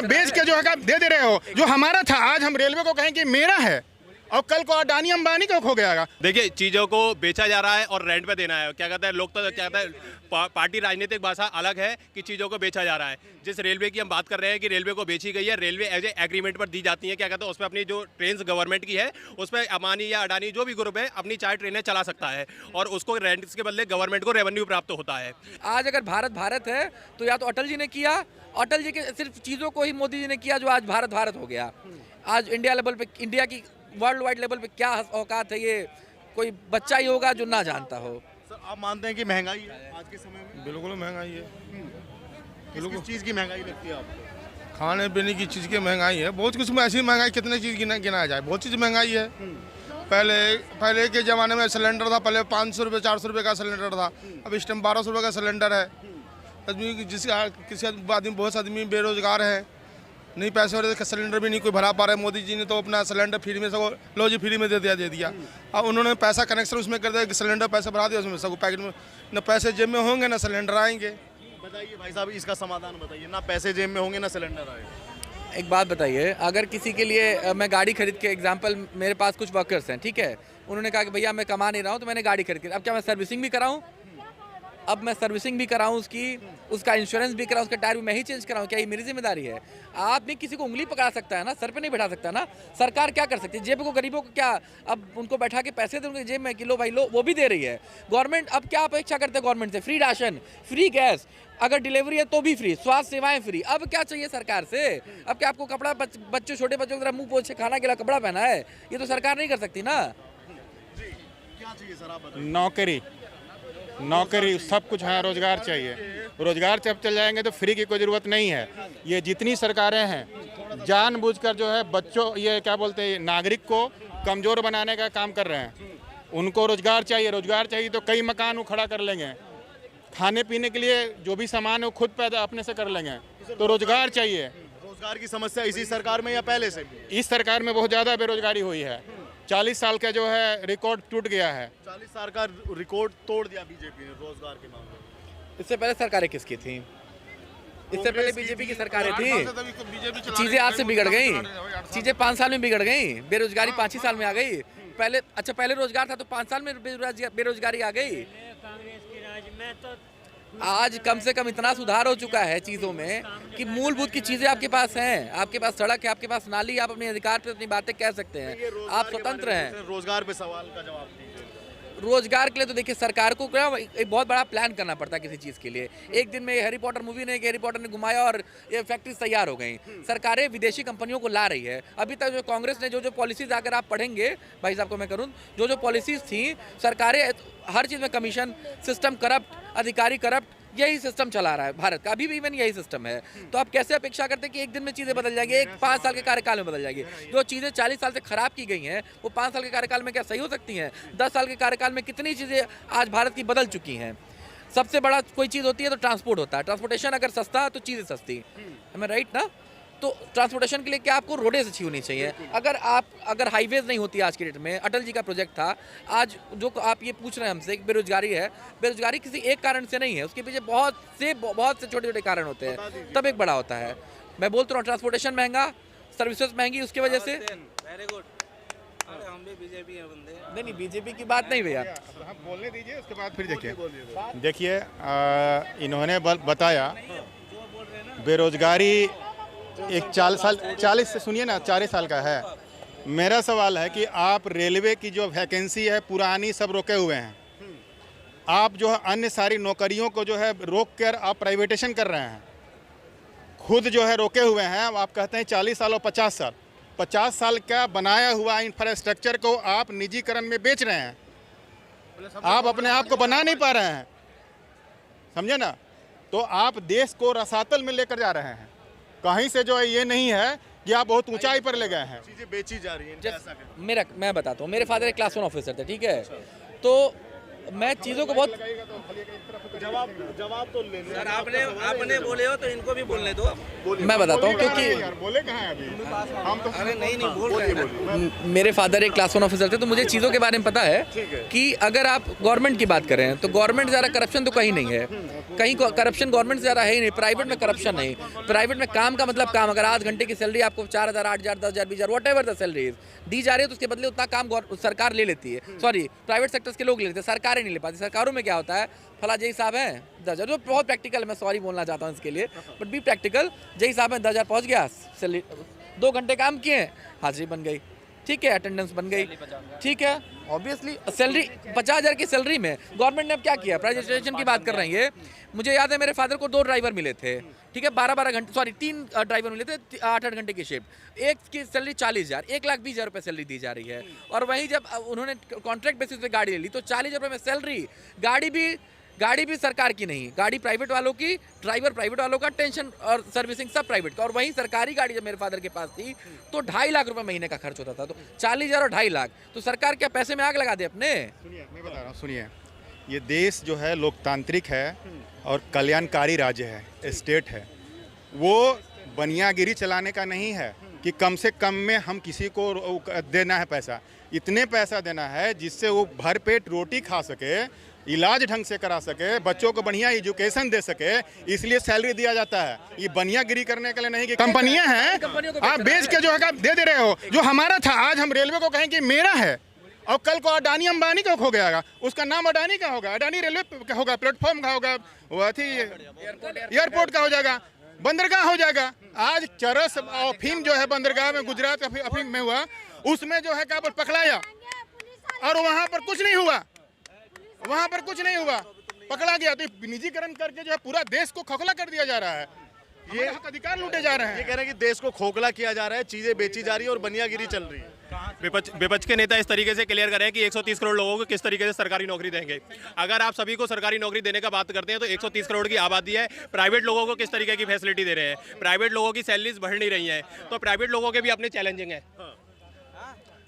आप बेच के जो है दे दे रहे हो। जो हमारा था, आज हम रेलवे को कहें कि मेरा है और कल को अडानी अंबानी को खो गया। देखिए, चीज़ों को बेचा जा रहा है और रेंट पे देना है। क्या कहते हैं लोग, तो क्या कहते हैं पार्टी राजनीतिक भाषा अलग है कि चीज़ों को बेचा जा रहा है। जिस रेलवे की हम बात कर रहे हैं कि रेलवे को बेची गई है, रेलवे एज ए एग्रीमेंट पर दी जाती है। क्या कहते हैं उसमें अपनी जो ट्रेन गवर्नमेंट की है उस पर अंबानी या अडानी जो भी ग्रुप है अपनी 4 ट्रेनें चला सकता है और उसको रेंट के बदले गवर्नमेंट को रेवेन्यू प्राप्त होता है। आज अगर भारत भारत है तो या तो अटल जी ने किया, अटल जी के सिर्फ चीज़ों को ही मोदी जी ने किया जो आज भारत भारत हो गया। आज इंडिया लेवल पे, इंडिया की वर्ल्ड वाइड लेवल पे क्या औकात है, ये कोई बच्चा ही होगा जो ना जानता हो। सर, आप मानते हैं कि महंगाई है आज के समय में? बिल्कुल महंगाई है। किस चीज़ की महंगाई लगती है आपको? खाने पीने की चीज़ की महंगाई है, बहुत कुछ में ऐसी महंगाई, कितने चीज़ गिनाया जाए, बहुत चीज़ महंगाई है। पहले के ज़माने में सिलेंडर था, पहले 500 रुपये 400 रुपये का सिलेंडर था, अब इस टाइम 1200 रुपये का सिलेंडर है। आदमी किसी आदमी, बहुत से आदमी बेरोजगार है, नहीं पैसे हो रहे थे, सिलेंडर भी नहीं कोई भरा पा रहा है। मोदी जी ने तो अपना सिलेंडर फ्री में सबको, लो जी फ्री में दे दिया। अब उन्होंने पैसा कनेक्शन उसमें कर दिया कि सिलेंडर पैसे भरा दिया, उसमें सबको पैकेट में, न पैसे जेब में होंगे ना सिलेंडर आएंगे। बताइए भाई साहब, इसका समाधान बताइए। ना पैसे जेब में होंगे ना सिलेंडर आएगा। एक बात बताइए, अगर किसी के लिए मैं गाड़ी खरीद के, एग्जांपल मेरे पास कुछ वर्कर्स हैं, ठीक है, उन्होंने कहा कि भैया मैं कमा नहीं रहा हूँ तो मैंने गाड़ी खरीद के, अब क्या मैं सर्विसिंग भी कराऊँ? अब मैं सर्विसिंग भी कराऊं उसकी, उसका इंश्योरेंस भी कराऊं, उसका टायर भी मैं ही चेंज कराऊं, क्या ये मेरी जिम्मेदारी है? आदमी किसी को उंगली पकड़ा सकता है ना, सर पे नहीं बैठा सकता ना। सरकार क्या कर सकती है? जेब को, गरीबों को क्या अब उनको बैठा के पैसे दे उनके जेब में कि लो भाई लो, वो भी दे रही है गवर्नमेंट। अब क्या अपेक्षा करते हैं गवर्नमेंट से? फ्री राशन, फ्री गैस, अगर डिलीवरी है तो भी फ्री, स्वास्थ्य सेवाएं फ्री। अब क्या चाहिए सरकार से? अब क्या आपको कपड़ा, बच्चों, छोटे बच्चों की तरह मुंह पोछे खाना के लिए कपड़ा पहना है? ये तो सरकार नहीं कर सकती ना। क्या चाहिए सर, आप बताइए। नौकरी सब कुछ है, रोजगार चाहिए। रोजगार जब चल जाएंगे तो फ्री की कोई ज़रूरत नहीं है। ये जितनी सरकारें हैं जानबूझकर जो है बच्चों, ये क्या बोलते हैं, नागरिक को कमज़ोर बनाने का काम कर रहे हैं। उनको रोजगार चाहिए तो कई मकान वो खड़ा कर लेंगे। खाने पीने के लिए जो भी सामान है वो खुद पैदा अपने से कर लेंगे। तो रोजगार चाहिए। रोजगार की समस्या इसी सरकार में या पहले से भी? इस सरकार में बहुत ज़्यादा बेरोजगारी हुई है। 40 साल का जो है रिकॉर्ड टूट गया है। 40 साल का रिकॉर्ड तोड़ दिया बीजेपी ने रोजगार के मामले में। इससे पहले सरकारें किसकी थी? इससे पहले बीजेपी की सरकारें थी। चीजें आज से बिगड़ गई, चीजें 5 साल में बिगड़ गई। बेरोजगारी 5 ही साल में आ गई। पहले रोजगार था तो 5 साल में बेरोजगारी आ गई। आज कम से कम इतना सुधार हो चुका है चीज़ों में कि मूलभूत की चीज़ें आपके पास हैं। आपके पास सड़क है, आपके पास नाली, आप अपने अधिकार पे अपनी बातें कह सकते हैं, आप स्वतंत्र हैं। रोजगार पे सवाल का जवाब दीजिए। रोजगार के लिए तो देखिए सरकार को क्या, एक बहुत बड़ा प्लान करना पड़ता है किसी चीज़ के लिए। एक दिन में हैरी पॉटर मूवी ने, हैरी पॉटर ने घुमाया और ये फैक्ट्रीज तैयार हो गई। सरकारें विदेशी कंपनियों को ला रही है। अभी तक जो कांग्रेस ने जो पॉलिसीज, अगर आप पढ़ेंगे भाई साहब को मैं करूँ, जो पॉलिसीज थी, सरकारें हर चीज़ में कमीशन सिस्टम करप्ट, अधिकारी करप्ट, यही सिस्टम चला रहा है भारत का। अभी भी इवन यही सिस्टम है। तो आप कैसे अपेक्षा करते हैं कि एक दिन में चीज़ें बदल जाएंगी? 5 साल के कार्यकाल में बदल जाएगी। जो चीज़ें 40 साल से खराब की गई हैं वो 5 साल के कार्यकाल में क्या सही हो सकती हैं? 10 साल के कार्यकाल में कितनी चीज़ें आज भारत की बदल चुकी हैं। सबसे बड़ा कोई चीज़ होती है तो ट्रांसपोर्ट होता है। ट्रांसपोर्टेशन अगर सस्ता तो चीज़ें सस्ती, है राइट ना? तो ट्रांसपोर्टेशन के लिए क्या आपको रोडें अच्छी होनी चाहिए। अगर हाईवेज नहीं होती आज के डेट में, अटल जी का प्रोजेक्ट था, आज जो आप ये पूछ रहे हैं हमसे, बेरोजगारी है, बेरोजगारी किसी एक कारण से नहीं है, उसके पीछे बहुत से छोटे छोटे कारण होते हैं, तब एक बड़ा होता है। मैं बोलता हूँ ट्रांसपोर्टेशन महंगा, सर्विसेज महंगी, उसकी वजह से। Very good. हम भी बीजेपी है बंदे। नहीं, बीजेपी की बात नहीं भैया, बोलने दीजिए, उसके बाद फिर देखिए इन्होंने बताया बेरोजगारी एक 40 से, सुनिए ना, 40 साल का है। मेरा सवाल है कि आप रेलवे की जो वैकेंसी है पुरानी सब रोके हुए हैं। आप जो है अन्य सारी नौकरियों को जो है रोक कर आप प्राइवेटेशन कर रहे हैं। खुद जो है रोके हुए हैं। आप कहते हैं 40 साल और 50 साल। 50 साल का बनाया हुआ इंफ्रास्ट्रक्चर को आप निजीकरण में बेच रहे हैं। आप अपने आप को बना नहीं पा रहे हैं, समझे ना? तो आप देश को रसातल में लेकर जा रहे हैं। कहीं से जो है ये नहीं है कि आप बहुत ऊंचाई पर ले गए हैं। चीजें बेची जा रही हैं। मैं बताता हूँ, मेरे फादर एक क्लास 1 ऑफिसर थे, ठीक है? तो मैं चीज़ों को बहुत जवाब तो ले सर, आपने बोले हो तो इनको भी बोलने दो। मैं बताता हूँ, क्योंकि बोले कहाँ हैं अभी? हम तो अरे नहीं बोल रहे हैं। मेरे फादर एक क्लास 1 ऑफिसर थे, तो मुझे चीज़ों के बारे में पता है कि अगर आप गवर्नमेंट की बात करें तो गवर्नमेंट ज़्यादा करप्शन तो कहीं नहीं है। कहीं करप्शन गवर्नमेंट से ज़्यादा है ही नहीं, प्राइवेट में करप्शन नहीं। प्राइवेट में काम का मतलब काम, अगर 8 घंटे की सैलरी आपको 4,000, 8,000, 10,000, 20,000 वॉट एवर द सैलरी दी जा रही है, तो उसके बदले उतना काम सरकार ले लेती है। सॉरी, प्राइवेट सेक्टर्स के लोग ले लेते हैं, सरकारें नहीं ले पाती। सरकारों में क्या होता है, फला जय साहब हैं 10,000, जो बहुत प्रैक्टिकल है, मैं सॉरी बोलना चाहता हूँ इसके लिए, बट बी प्रैक्टिकल। जय साहब हैं 10,000 पहुँच गया, सैलरी 2 घंटे काम किए, हाजिरी बन गई, ठीक है, अटेंडेंस बन गई, ठीक है। ऑब्वियसली सैलरी 50,000 की सैलरी में गवर्नमेंट ने अब क्या किया, प्राइवेटाइजेशन की बात कर रही है। मुझे याद है मेरे फादर को 2 ड्राइवर मिले थे, ठीक है, 12-12 घंटे, सॉरी 3 ड्राइवर मिले थे, 8-8 घंटे की शिफ्ट, एक की सैलरी 40,000, 1,20,000 रुपये सैलरी दी जा रही है। और वहीं जब उन्होंने कॉन्ट्रैक्ट बेसिस पे गाड़ी ले ली तो 40,000 रुपये में सैलरी, गाड़ी भी सरकार की नहीं, गाड़ी प्राइवेट वालों की, ड्राइवर प्राइवेट वालों का, टेंशन और सर्विसिंग सब प्राइवेट का। और वहीं सरकारी गाड़ी जब मेरे फादर के पास थी तो 2.5 लाख रुपए महीने का खर्च होता था। तो 40,000 और 2.5 लाख, तो सरकार क्या पैसे में आग लगा दे अपने? सुनिए, मैं बता रहा हूँ, सुनिए, ये देश जो है लोकतांत्रिक है और कल्याणकारी राज्य है, स्टेट है। वो बनियागिरी चलाने का नहीं है कि कम से कम में हम किसी को देना है पैसा, इतने पैसा देना है जिससे वो भरपेट रोटी खा सके, इलाज ढंग से करा सके, बच्चों को बढ़िया एजुकेशन दे सके, इसलिए सैलरी दिया जाता है। ये बनियागिरी करने के लिए नहीं कि कंपनियां हैं, आप बेच के जो है दे रहे हो। जो हमारा था आज हम रेलवे को कहें कि मेरा है, और कल को अडानी अंबानी का हो गया, उसका नाम अडानी का होगा, अडानी रेलवे का होगा, प्लेटफॉर्म का होगा, वो एयरपोर्ट का हो जाएगा, बंदरगाह हो जाएगा। आज चरस अफीम जो है बंदरगाह में, गुजरात अफीम में हुआ, उसमें जो है क्या पकड़ाया और वहाँ पर कुछ नहीं हुआ, वहाँ पर कुछ नहीं हुआ, पकड़ा गया। तो निजीकरण करके जो है पूरा देश को खोखला कर दिया जा रहा है, ये अधिकार लूटे जा रहे हैं। ये कह रहे हैं कि देश को खोखला किया जा रहा है, चीजें बेची जा रही है और बनियागिरी चल रही है। विपक्ष के नेता इस तरीके से क्लियर करें कि 130 करोड़ लोगों को किस तरीके से सरकारी नौकरी देंगे। अगर आप सभी को सरकारी नौकरी देने का बात करते हैं तो 130 करोड़ की आबादी है, प्राइवेट लोगों को किस तरीके की फैसिलिटी दे रहे हैं, प्राइवेट लोगों की सैलरीज बढ़ नहीं रही हैं, तो प्राइवेट लोगों के भी अपने चैलेंजिंग है।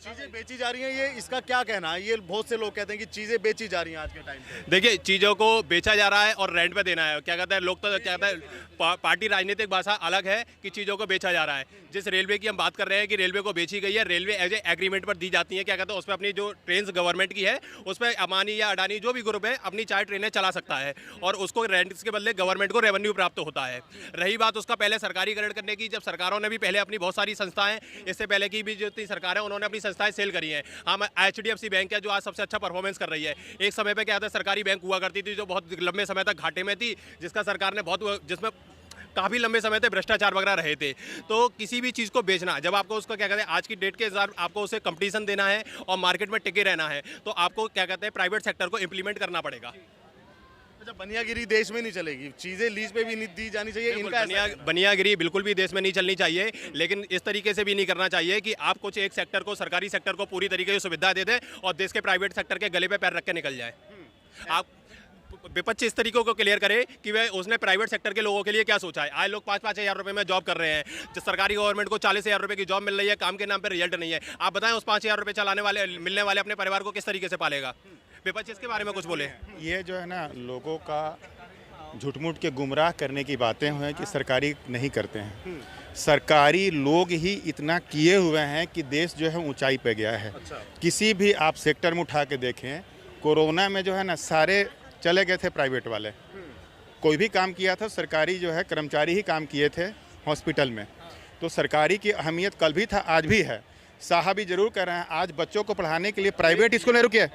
चीजें बेची जा रही हैं, ये इसका क्या कहना है? ये बहुत से लोग कहते हैं कि चीजें बेची जा रही हैं आज के टाइम पे। देखिए, चीज़ों को बेचा जा रहा है और रेंट पे देना है। क्या कहते हैं लोग, तो क्या कहते हैं पार्टी राजनीतिक भाषा अलग है कि चीज़ों को बेचा जा रहा है। जिस रेलवे की हम बात कर रहे हैं कि रेलवे को बेची गई है, रेलवे एज ए एग्रीमेंट पर दी जाती है। क्या कहते हैं उस पर अपनी जो ट्रेन गवर्नमेंट की है उस पर अमानी या अडानी जो भी ग्रुप है अपनी 4 ट्रेनें चला सकता है और उसको रेंट के बदले गवर्नमेंट को रेवेन्यू प्राप्त होता है। रही बात उसका पहले सरकारीकरण करने की, जब सरकारों ने भी पहले अपनी बहुत सारी संस्थाएं, इससे पहले की भी जो सरकार है उन्होंने अपनी संस्थाएं सेल करी हैं। हम HDFC बैंक है जो आज सबसे अच्छा परफॉर्मेंस कर रही है। एक समय पे क्या था, सरकारी बैंक हुआ करती थी जो बहुत लंबे समय तक घाटे में थी, जिसका सरकार ने जिसमें काफ़ी लंबे समय तक भ्रष्टाचार वगैरह रहे थे। तो किसी भी चीज़ को बेचना, जब आपको उसको क्या कहते हैं आज की डेट के हिसाब आपको उसे कंपटीशन देना है और मार्केट में टिके रहना है, तो आपको क्या कहते हैं प्राइवेट सेक्टर को इम्प्लीमेंट करना पड़ेगा। अच्छा, बनियागिरी देश में नहीं चलेगी, चीजें लीज पे भी नहीं दी जानी चाहिए। इनका बनियागिरी बिल्कुल भी देश में नहीं चलनी चाहिए, लेकिन इस तरीके से भी नहीं करना चाहिए कि आप कुछ एक सेक्टर को, सरकारी सेक्टर को पूरी तरीके से सुविधा दे दें और देश के प्राइवेट सेक्टर के गले पे पैर रख के निकल जाए। आप विपक्ष इस तरीकों को क्लियर करे कि वह उसने प्राइवेट सेक्टर के लोगों के लिए क्या सोचा है। आज लोग 5-5 हज़ार रुपये में जॉब कर रहे हैं, जो सरकारी गवर्नमेंट को 40,000 रुपये की जॉब मिल रही है, काम के नाम पर रिजल्ट नहीं है। आप बताएं उस 5,000 रुपये चलाने वाले, मिलने वाले अपने परिवार को किस तरीके से पालेगा? विपक्ष इसके बारे में कुछ बोले। ये जो है ना, लोगों का झूठ-मूठ के गुमराह करने की बातें हैं कि सरकारी नहीं करते हैं। सरकारी लोग ही इतना किए हुए हैं कि देश जो है ऊंचाई पे गया है। किसी भी आप सेक्टर में उठा के देखें, कोरोना में जो है ना सारे चले गए थे प्राइवेट वाले, कोई भी काम किया था सरकारी जो है कर्मचारी ही काम किए थे हॉस्पिटल में। तो सरकारी की अहमियत कल भी था, आज भी है। साहब भी जरूर कर रहे हैं, आज बच्चों को पढ़ाने के लिए प्राइवेट स्कूल में, रुकिए,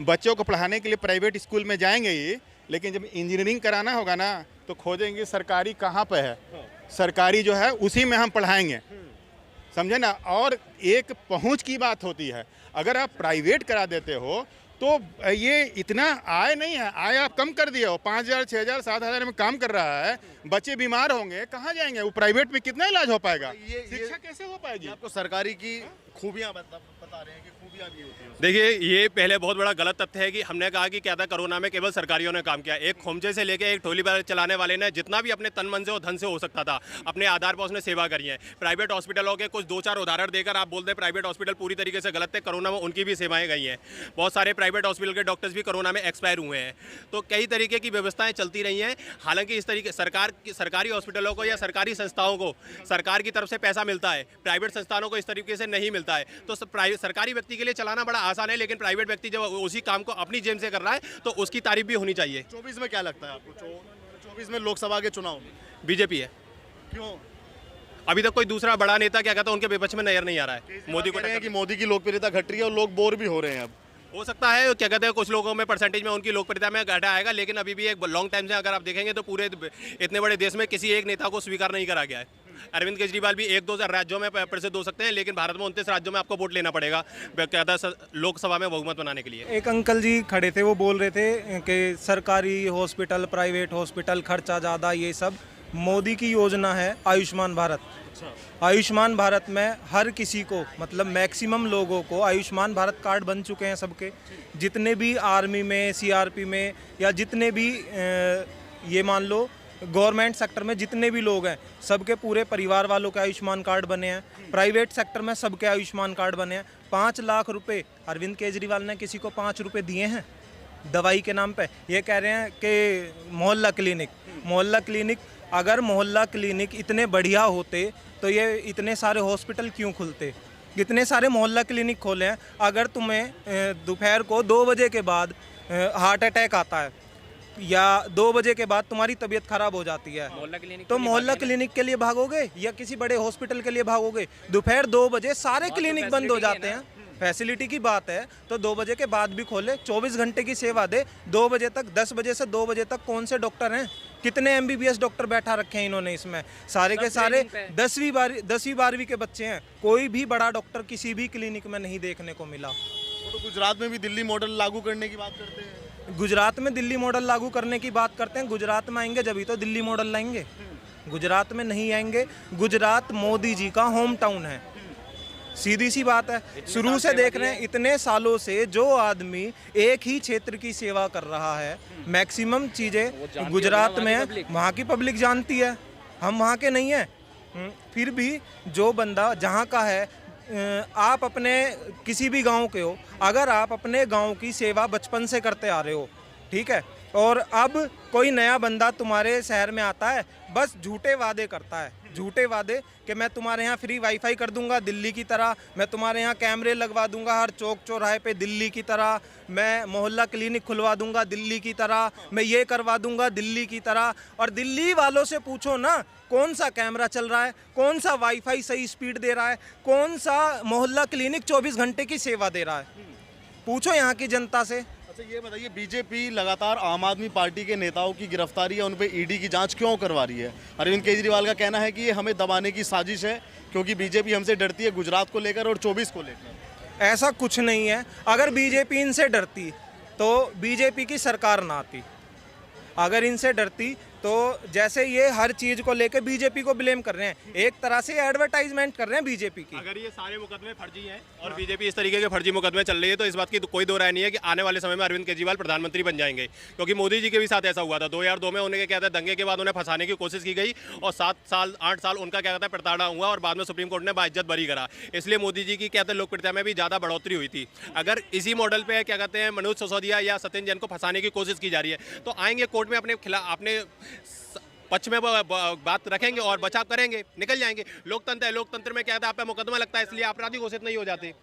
बच्चों को पढ़ाने के लिए प्राइवेट स्कूल में जाएंगे ही, लेकिन जब इंजीनियरिंग कराना होगा ना तो खोजेंगे सरकारी कहाँ पे है, सरकारी जो है उसी में हम पढ़ाएंगे, समझे ना। और एक पहुंच की बात होती है, अगर आप प्राइवेट करा देते हो तो ये इतना आय नहीं है, आय आप कम कर दिए हो, 5,000, 6,000, 7,000 में काम कर रहा है, बच्चे बीमार होंगे, कहाँ जाएंगे? वो प्राइवेट में कितना इलाज हो पाएगा? शिक्षा कैसे हो पाएगी? आपको सरकारी की खूबियां बता रहे हैं कि खूबियां भी होती हैं। देखिए, ये पहले बहुत बड़ा गलत तथ्य है कि हमने कहा कि क्या था, कोरोना में केवल सरकारियों ने काम किया। एक खोमचे से लेके एक टोली पर चलाने वाले ने जितना भी अपने तन मन से और धन से हो सकता था अपने आधार पर उसने सेवा करी है। प्राइवेट हॉस्पिटलों के कुछ 2-4 उदाहरण देकर आप बोलते हैं प्राइवेट हॉस्पिटल पूरी तरीके से गलत है, कोरोना में उनकी भी सेवाएं गई हैं। बहुत सारे प्राइवेट हॉस्पिटल के डॉक्टर्स भी कोरोना में एक्सपायर हुए हैं। तो कई तरीके की व्यवस्थाएं चलती रही हैं। हालांकि इस तरीके सरकारी हॉस्पिटलों को या सरकारी संस्थाओं को सरकार की तरफ से पैसा मिलता है, प्राइवेट संस्थानों को इस तरीके से नहीं मिलता है। तो सरकारी व्यक्ति के लिए चलाना बड़ा आसान है, लेकिन प्राइवेट व्यक्ति जब उसी काम को अपनी जेब से कर रहा है तो उसकी तारीफ भी होनी चाहिए। 24 में क्या लगता है आपको? 2024 में लोकसभा के चुनाव में बीजेपी है। क्यों? अभी तक कोई दूसरा बड़ा नेता क्या कहता है उनके विपक्ष में नजर नहीं आ रहा है। मोदी को कह रहे हैं टक्कर कि मोदी की लोकप्रियता घट रही है और लोग बोर भी हो रहे हैं अब। हो सकता है, क्या कहते हैं, कुछ लोगों में परसेंटेज में उनकी लोकप्रियता में घटा आएगा, लेकिन अभी भी एक लॉन्ग टाइम से अगर आप देखेंगे तो पूरे इतने बड़े देश में किसी एक नेता को स्वीकार नहीं करा गया है। अरविंद केजरीवाल भी 1-2 राज्यों में प्रसिद्ध हो सकते हैं, लेकिन भारत में 29 राज्यों में आपको वोट लेना पड़ेगा कहता है लोकसभा में बहुमत बनाने के लिए। एक अंकल जी खड़े थे, वो बोल रहे थे कि सरकारी हॉस्पिटल, प्राइवेट हॉस्पिटल, खर्चा ज़्यादा, ये सब। मोदी की योजना है आयुष्मान भारत। आयुष्मान भारत में हर किसी को, मतलब मैक्सिमम लोगों को आयुष्मान भारत कार्ड बन चुके हैं सबके, जितने भी आर्मी में, सीआरपी में, या जितने भी ये मान लो गवर्नमेंट सेक्टर में जितने भी लोग हैं, सबके पूरे परिवार वालों के आयुष्मान कार्ड बने हैं। प्राइवेट सेक्टर में सबके आयुष्मान कार्ड बने हैं। 5 लाख रुपए अरविंद केजरीवाल ने किसी को 5 रुपए दिए हैं दवाई के नाम पे? ये कह रहे हैं कि मोहल्ला क्लिनिक, अगर मोहल्ला क्लिनिक इतने बढ़िया होते तो ये इतने सारे हॉस्पिटल क्यों खुलते? इतने सारे मोहल्ला क्लिनिक खोले हैं। अगर तुम्हें दोपहर को 2 बजे के बाद हार्ट अटैक आता है या 2 बजे के बाद तुम्हारी तबीयत खराब हो जाती है, तो मोहल्ला क्लिनिक के लिए भागोगे या किसी बड़े हॉस्पिटल के लिए भागोगे? दोपहर 2 बजे सारे क्लिनिक बंद हो जाते हैं। फैसिलिटी की बात है तो 2 बजे के बाद भी खोले, 24 घंटे की सेवा दे। 2 बजे तक, 10 बजे से 2 बजे तक कौन से डॉक्टर हैं? कितने MBBS डॉक्टर बैठा रखे हैं इन्होंने इसमें? सारे के सारे 10वीं 12वीं के बच्चे हैं। कोई भी बड़ा डॉक्टर किसी भी क्लिनिक में नहीं देखने को मिला। वो तो गुजरात में भी दिल्ली मॉडल लागू करने की बात करते हैं। गुजरात में दिल्ली मॉडल लागू करने की बात करते हैं। गुजरात में आएंगे जब ही तो दिल्ली मॉडल लाएंगे। गुजरात में नहीं आएंगे। गुजरात मोदी जी का होम टाउन है, सीधी सी बात है। शुरू से देख रहे हैं, इतने सालों से जो आदमी एक ही क्षेत्र की सेवा कर रहा है, मैक्सिमम चीज़ें गुजरात में है, वहाँ की पब्लिक जानती है, हम वहाँ के नहीं हैं। फिर भी जो बंदा जहाँ का है, आप अपने किसी भी गांव के हो, अगर आप अपने गांव की सेवा बचपन से करते आ रहे हो, ठीक है, और अब कोई नया बंदा तुम्हारे शहर में आता है, बस झूठे वादे करता है, झूठे वादे कि मैं तुम्हारे यहाँ फ्री वाईफाई कर दूंगा दिल्ली की तरह, मैं तुम्हारे यहाँ कैमरे लगवा दूंगा हर चौक चौराहे पे दिल्ली की तरह, मैं मोहल्ला क्लिनिक खुलवा दूंगा दिल्ली की तरह, मैं ये करवा दूंगा दिल्ली की तरह। और दिल्ली वालों से पूछो ना, कौन सा कैमरा चल रहा है, कौन सा वाईफाई सही स्पीड दे रहा है, कौन सा मोहल्ला क्लिनिक 24 घंटे की सेवा दे रहा है? पूछो यहाँ की जनता से। अच्छा ये बताइए, बीजेपी लगातार आम आदमी पार्टी के नेताओं की गिरफ्तारी या उन पे ईडी की जांच क्यों करवा रही है? अरविंद केजरीवाल का कहना है कि ये हमें दबाने की साजिश है, क्योंकि बीजेपी हमसे डरती है गुजरात को लेकर और 24 को लेकर। ऐसा कुछ नहीं है। अगर बीजेपी इनसे डरती तो बीजेपी की सरकार ना आती। अगर इनसे डरती तो जैसे ये हर चीज को लेके बीजेपी को ब्लेम कर रहे हैं, एक तरह से एडवर्टाइजमेंट कर रहे हैं बीजेपी की। अगर ये सारे मुकदमे फर्जी हैं और बीजेपी इस तरीके के फर्जी मुकदमे चल रही है, तो इस बात की तो कोई दो राय नहीं है कि आने वाले समय में अरविंद केजरीवाल प्रधानमंत्री बन जाएंगे, क्योंकि मोदी जी के भी साथ ऐसा हुआ था। 2002 में उन्हें क्या कहते हैं, दंगे के बाद उन्हें फंसाने की कोशिश की गई और 7 साल 8 साल उनका क्या कहता है प्रताड़ना हुआ और बाद में सुप्रीम कोर्ट ने बाइज्जत बरी करा। इसलिए मोदी जी की कहते हैं लोकप्रियता में भी ज़्यादा बढ़ोतरी हुई थी। अगर इसी मॉडल पर क्या कहते हैं मनोज सिसोदिया या सत्येंद्र जैन को फंसाने की कोशिश की जा रही है, तो आएंगे कोर्ट में अपने खिलाफ, अपने पक्ष में बात रखेंगे और बचाव करेंगे, निकल जाएंगे। लोकतंत्र है, लोकतंत्र में क्या है, आप पे मुकदमा लगता है इसलिए आपराधी घोषित नहीं हो जाते।